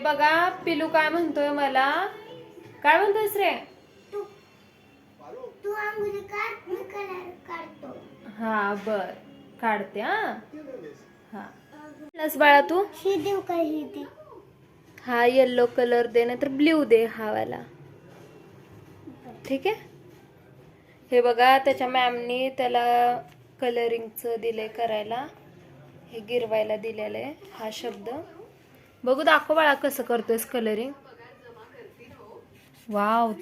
बघा पिलू काय म्हणतोय मला, काय म्हणतोयस रे? तू आंघोळी काढ, मी कलर काढतो. हा बर काढते. हा प्लस बाळा तू ही देऊ का ही दे? हा येल्लो कलर दे नाही तर ब्ल्यू दे हा वाला. ठीक आहे. हे बघा त्याच्या मॅमनी त्याला कलरिंगचं दिलंय करायला, हे गिरवायला दिलेलं आहे हा शब्द. बघू दाखव बाळा कसं करतोयस कलरिंग. वाव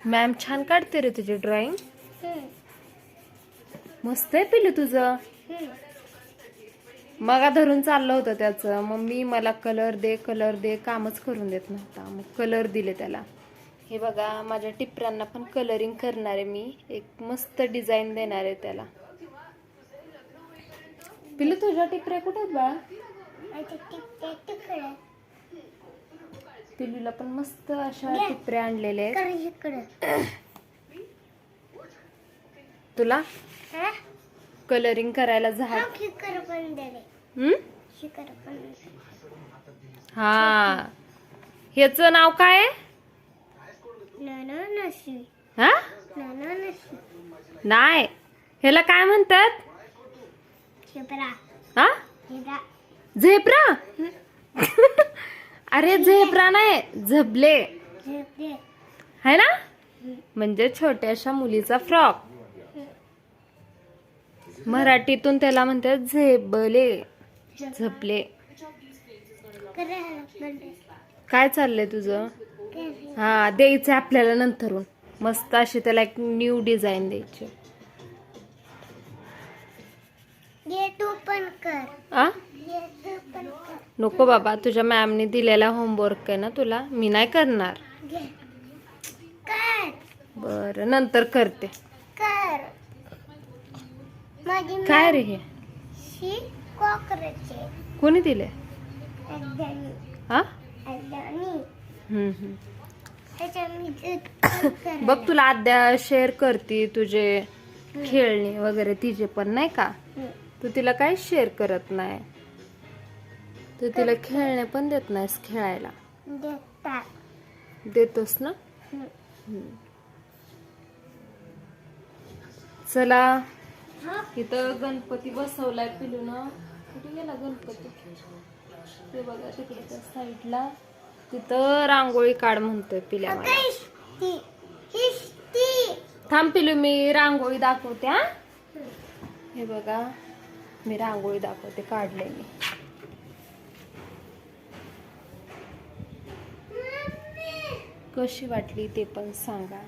मॅम छान काढते रे तुझी ड्रॉइंग. मस्त आहे पिलू तुझं. मगा धरून चाललं होतं त्याचं, मम्मी मला कलर दे कामच करून देत नव्हता, मग कलर दिले त्याला. हे बघा माझ्या टिपऱ्यांना पण कलरिंग करणार आहे मी, एक मस्त डिझाईन देणार आहे त्याला. पिलू तुझ्या टिपऱ्या कुठे आहेत बाळा? पिलूला पण मस्त अशा टिपऱ्या आणलेल्या आहेत. तुला कलरिंग करायला झाड. हा ह्याच नाव काय आहे? हा नाही, ह्याला काय म्हणतात? हा झेब्रा. अरे झेब्रा नाही, झबले है ना, म्हणजे छोट्याशा मुलीचा फ्रॉक. मराठीतून त्याला म्हणतात झेबले, झबले. काय चाललंय तुझं? हा द्यायचं आपल्याला नंतरून, मस्त अशी त्याला एक न्यू डिझाईन द्यायची. नको बाबा, तुझ्या मॅमने दिलेला होमवर्क आहे ना तुला, मी नाही करणार. बरं नंतर करते. काय रे हे? कोणी दिले? हा बघ तुला आद्या शेअर करते तुझे खेळणी वगैरे तिचे पण नाही का, तू तिला काही शेअर करत नाही. तू तिला खेळणे पण देत नाहीस खेळायला. देतोस ना. चला इथं गणपती बसवलाय पिलून. कुठे गेला गणपती? ते बघा तिकडे त्या साईडला, तिथं रांगोळी काढ म्हणतोय पिल्या मला. थांब पिलू मी रांगोळी दाखवते. हा हे बघा मी रांगोळी दाखवते, काढले मी. कशी वाटली ते पण सांगा.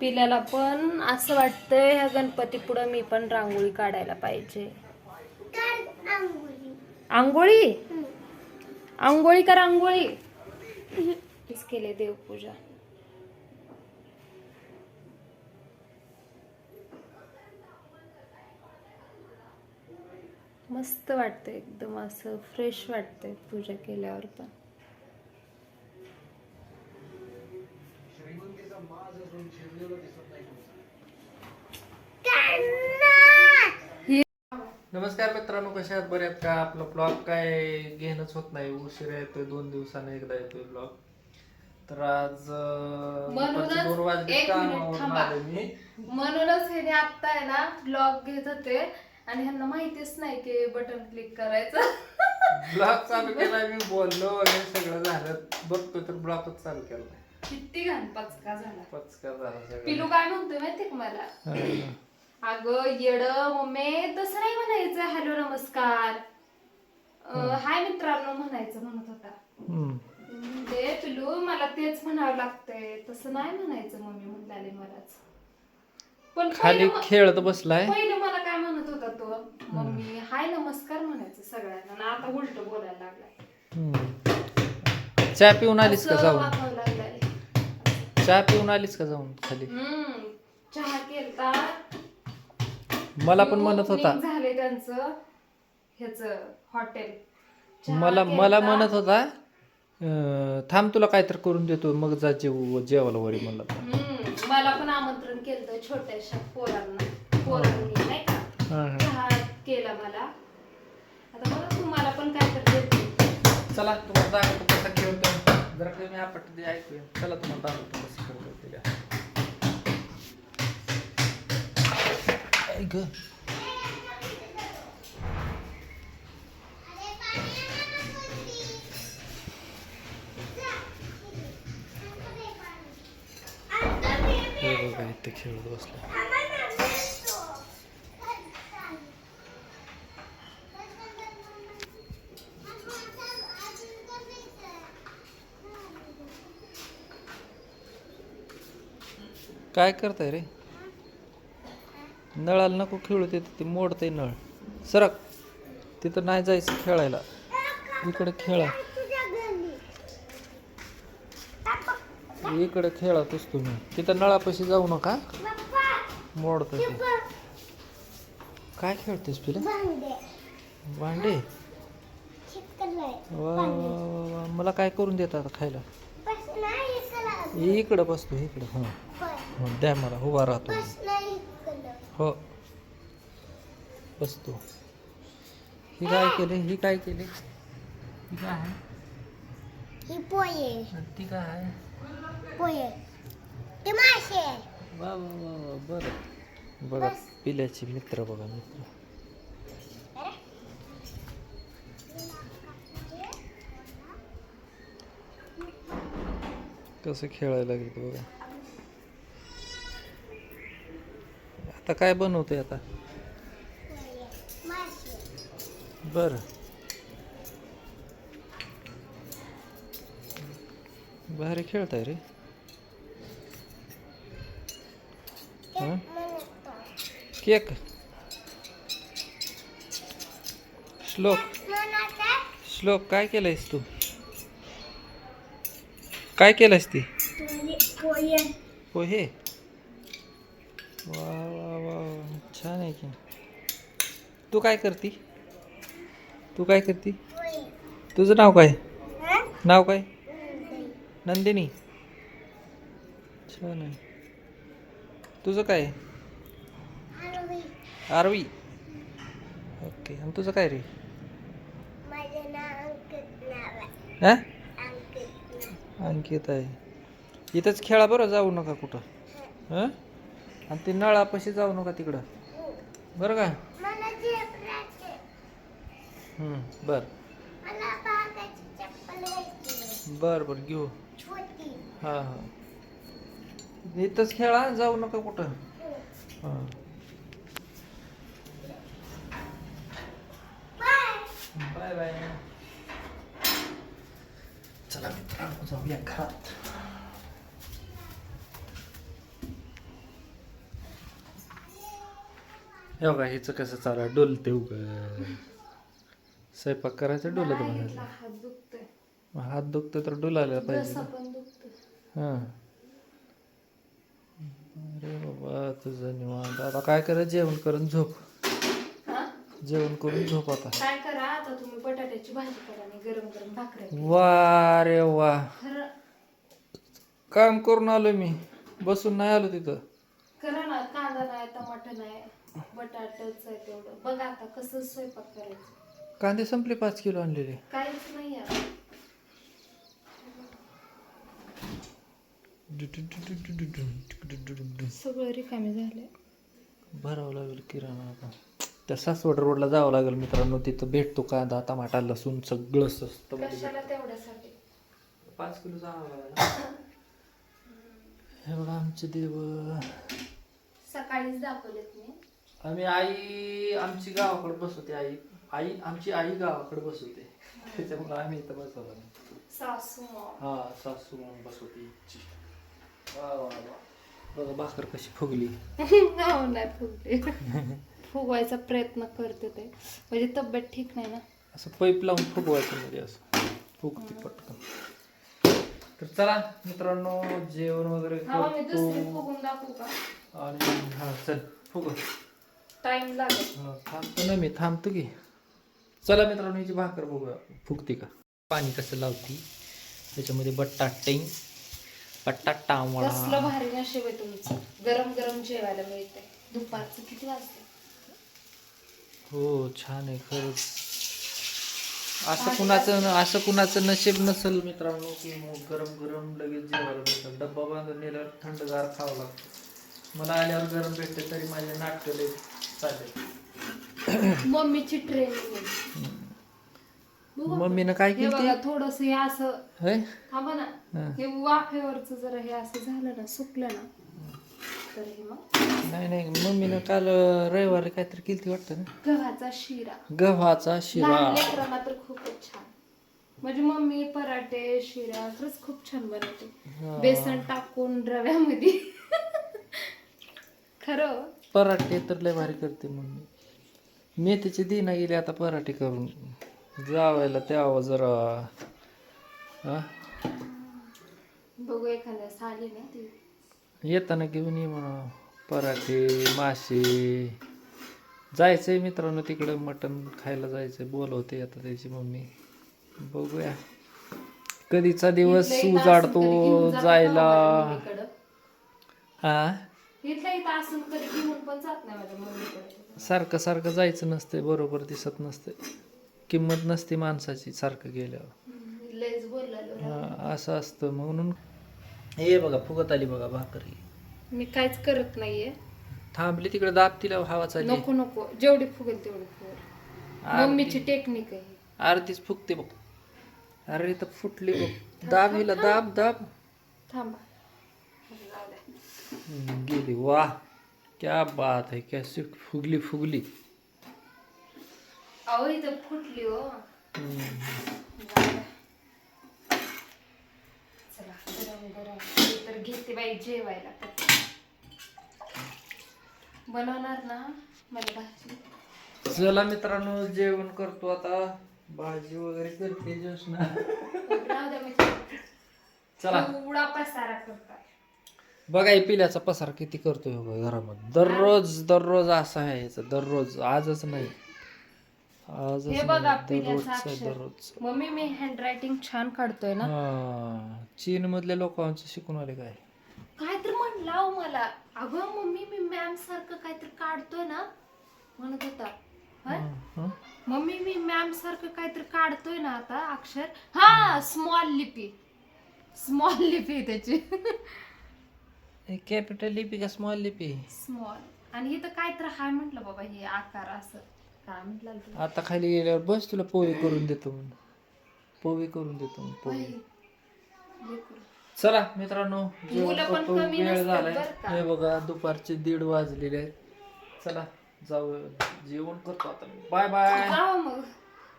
पिल्याला पण असं वाटतंय ह्या गणपती पुढे मी पण रांगोळी काढायला पाहिजे. आंघोळी आंघोळी का रांगोळी? केले देवपूजा. मस्त वाटतंय, एकदम असं फ्रेश वाटतंय पूजा केल्यावर पण. नमस्कार मित्रांनो, कशा आहात? बरे आहेत का? आपला ब्लॉग काय घेणंच होत नाही, उशिरा येतोय, 2 दिवसाने एकदा येतोय ब्लॉग. तर आज म्हणूनच हे आता आहे ना ब्लॉग घेत होते आणि ह्यांना माहितीच नाही की बटन क्लिक करायचं. ब्लॉग चालू केलाय, मी बोललो वगैरे सगळं झालं, बघतोय तर ब्लॉगच चालू केलाय. किती घाण पचका झाला. पचका झाला सगळं. पिलू काय म्हणतोय माहितीये का मला, अगं येड मम्मी तसं नाही म्हणायचं, हॅलो नमस्कार हाय मित्रांनो म्हणायचं म्हणत होता. ते पिलू मला तेच म्हणावं लागतंय, तसं नाही म्हणायचं मम्मी म्हणाले मलाच. पण खाली खेळत बसलाय. पहिलं मला काय म्हणत होता तो, मम्मी हाय नमस्कार म्हणायचं सगळ्यांना, आणि आता उलट बोलायला लागलाय. चहा पिऊन आलीस का जाऊन? लागलाय. चहा पिऊन आलीस का जाऊन खाली? चहा केलता. मला पण म्हणत होता, झाले त्यांचं ह्याच हॉटेल. मला म्हणत होता थांब तुला काहीतरी करून देतो मग जा जेवायला वरी. मला पण आमंत्रण केलं छोट्याशा पोरांनी नाही का, चहा केला मला. आता बघा तुम्हाला चला तुम्हाला दाखवतो कसा खेळतो. जरा कमी आपट दे ऐकूया. चला तुम्हाला दाखवतो कसं खेळतो तिला. ऐक हे बघा इथे खेळत बसला. काय करताय रे? नळाला नको खेळू ते मोडतंय नळ. सरक तिथं नाही जायचं खेळायला. इकडे खेळा. इकडे खेळातच तुम्ही. तिथं नळापाशी जाऊ नका. मोडत ते. काय खेळतेस पिला? भांडे. वा वा वा वा. मला काय करून देतात खायला? इकडं बसतो इकडं. हां द्या मला. उभा राहतो. हो बसतो. ही काय केले? ही काय केले? ही काय आहे? ही पोहे आणि ती काय आहे? पोहे ते मासे. वा वा वा वा. बरं बघा पिल्याचे मित्र. बघा मित्र. कसं खेळायला लागेल ते बघा. आता काय बनवतोय आता? बर भारी खेळताय रे. हं? केक. श्लोक काय केलंयस तू? काय केलंयस ती? पोहे. वा वा वा वा. छान आहे की. तू काय करती? तू काय करती? तुझं नाव काय? नाव काय? नंदिनी. छान आहे. तुझं काय? आरवी. ओके. आणि तुझं काय रे? हा अंकित आहे. इथंच खेळा बरं. जाऊ नका कुठं. हां आणि ते नळापाशी जाऊ नका तिकडं. बरं का? बर बर बर घेऊ. हां हां इथंच खेळा. जाऊ नका कुठं. हां बाय बाय. चला मित्रांनो जाऊया घरात. हे बघा हिचं कसं चालू आहे. डोलते उग. स्वयंपाक करायचं डोलत बघायचं. हात दुखतं तर डोलायला पाहिजे. हां अरे बाबा तुझं निवांत. आता काय करा? जेवण करून झोप. जेवण करून झोप आता. काय करा आता तुम्ही बटाट्याची भाजी करा आणि गरम गरम भाकऱ्या. वा रे वा. काम करून आलो मी. बसून नाही आलो तिथं. करा ना. कांदा नाही, टमाटर नाही, बटाटाच आहे तेवढं. बघा आता कसं स्वयंपाक करायचं. कांदे संपले. 5 किलो आणलेले. काहीच नाही आहे. सगळं रिकामे झाले. भरावं लागेल किराणा आता. त्या सासवड रोडला जावं लागेल मित्रांनो. तिथं भेटतो कांदा, टमाटा, लसूण सगळं स्वस्त. कशाला तेवढ्यासाठी? 5 किलो जावं लागेल. एवढं आमचे देव. सकाळीच दाखवलेत मी. आमची गावाकडे बसवते. आमची आई गावाकडे बसवते. त्याच्यामुळे आम्ही इथं बसवलं. सासू. हा सासू म्हणून बसवते. वा वा वा. बघा भाकर कशी फुगली. नाही फुगते. फुगवायचा प्रयत्न करते ते. म्हणजे तब्येत ठीक नाही ना. असं पाईप लावून फुगवायचं म्हणजे असं फुगते पटकन. तर चला मित्रांनो जेवण वगैरे करतो. फुगून दाखवू का? आणि हा चल फुग. टाइम लागेल. थांबतो ना मी. थांबतो की. चला मित्रांनो हिची भाकर बघूया फुगते का. पाणी कसं लावती. त्याच्यामध्ये बटाटे बटाटा वडा. कसलं भारी नशीब आहे तुमचं. गरम गरम जेवायला मिळते. दुपारचं किती वाजते? हो छान आहे खरंच. असं कुणाचं नशीब नसेल मित्रांनो की मग गरम गरम लगेच जेवायला भेटतं. डब्बा बांधून नेल्यावर थंडगार खावं लागतं. मला आल्यावर गरम भेटते तरी माझे नाटकं लय चालेल. मम्मीची ट्रेनिंग. मम्मीनं काय हे केलं बघा थोडस हे असं होय थांबा ना. हा. हे वाफेवरच जरा हे असं झालं ना सुकलं ना तर हे मग नाही मम्मीनं काल रविवारी काहीतरी केली वाटतं ना गव्हाचा शिरा. गव्हाचा शिरा. लहान लेकरांना तर खूपच छान. म्हणजे मम्मी पराठे शिरा खरंच खूप छान बनवते. बेसन टाकून रव्यामध्ये. खरं पराठे तर लय भारी करते मम्मी. मेथीची दिना गेली आता पराठे करून जावायला त्यावं जरा. हा बघू एखाद्या आली ना ती येताना घेऊन ये म्हणा पराठे मासे. जायचंय मित्रांनो तिकडं मटण खायला जायचंय बोलवते आता त्याची मम्मी. बघूया कधीचा दिवस उजाडतो जायला. हा इथल्या इथं असून कधी घेऊन पण जात नाही माझ्या मम्मीकडे. सारखं सारखं जायचं नसतंय बरोबर दिसत नसते. किंमत नसते माणसाची सारखं गेल्यावर. लयच बोललेलो. हा असं असतं म्हणून. हे बघा फुगत आली बघा भाकरी. मी काहीच करत नाहीये. थांबली तिकडे दाब तिला हवा चालली. नको नको जेवढी फुगेल तेवढी फुगेल. मम्मीची टेक्निक आहे. अर्धीच फुगते बघ. अरे तर फुटली बघ. दाब हिला दाब दाब. थांबा जाऊ द्या. गेली वाह क्या बात है क्या फुगली फुगली. अहो इथं फुटली हो. चला गरम गरम तर घेते बाई जेवायला. बनवणार ना मला भाजी. चला मित्रांनो जेवण करतो आता. भाजी वगैरे करते जोशना. राहू द्या मी चला एवढा पसारा करताय. बघा हे पिल्याचा पसार किती करतोय हो घरामध्ये. दररोज असं आहे याचं. दररोज आजच नाही आजच हे बघा नाही. पिल्याचं अक्षर. दररोज. मम्मी मी हँड रायटिंग छान काढतोय ना. हा चीन मधल्या लोकांचं शिकून आले काय. काय तर म्हणला हो मला. अगं मम्मी मी मॅम सारखं काहीतरी काढतोय ना म्हणत होता. होय? हं? मम्मी मी मॅम सारखं काहीतरी काढतोय ना आता अक्षर. हा स्मॉल लिपी. स्मॉल लिपी आहे त्याची. कॅपिटल लिपी का स्मॉल लिपी. स्मॉल आणि इथं काय तर हाय म्हटलं बाबा हे आकार असं काय म्हटलं तुला. आता खाली गेल्यावर बस तुला पोहे करून देतो म्हणून. पोहे करून देतो म्हणून पोहे. लेकरू. चला मित्रांनो जेवण मुलं पण करतो. कमी वेळ नसतात झालाय. बरं का. हे बघा दुपारचे 1:30 वाजलेले आहेत. चला जाऊ जेवण करतो आता. बाय बाय जाऊ मग.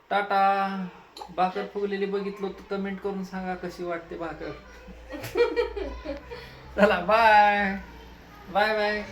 टाटा. भाकर फुगलेली बघितलं तर कमेंट करून सांगा कशी वाटते भाकर. चला बाय बाय बाय.